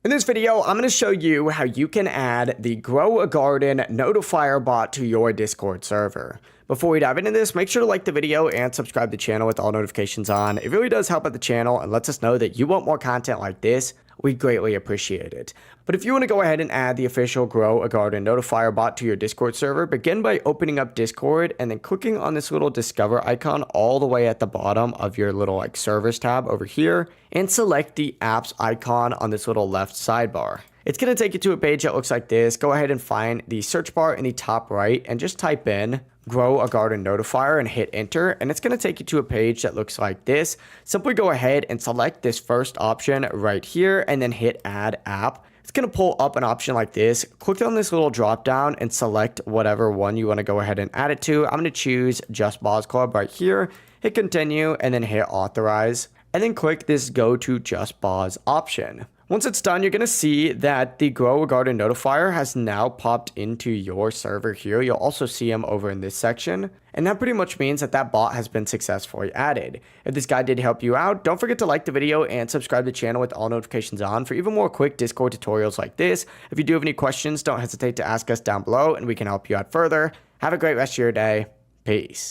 In this video, I'm going to show you how you can add the Grow a Garden Notifier bot to your Discord server. Before we dive into this, make sure to like the video and subscribe to the channel with all notifications on. It really does help out the channel and lets us know that you want more content like this. We greatly appreciate it. But if you want to go ahead and add the official Grow a Garden Notifier bot to your Discord server, begin by opening up Discord and then clicking on this little Discover icon all the way at the bottom of your little Servers tab over here, and select the Apps icon on this little left sidebar. It's going to take you to a page that looks like this. Go ahead and find the search bar in the top right and just type in Grow a Garden Notifier and hit enter, and it's going to take you to a page that looks like this. Simply go ahead and select this first option right here and then hit add app. It's going to pull up an option like this. Click on this little drop down and select whatever one you want to go ahead and add it to. I'm going to choose Just Boz Club right here. Hit continue and then hit authorize, and then click this go to Just Boz option. Once it's done, you're going to see that the Grow a Garden Notifier has now popped into your server here. You'll also see him over in this section. And that pretty much means that that bot has been successfully added. If this guide did help you out, don't forget to like the video and subscribe to the channel with all notifications on for even more quick Discord tutorials like this. If you do have any questions, don't hesitate to ask us down below and we can help you out further. Have a great rest of your day. Peace.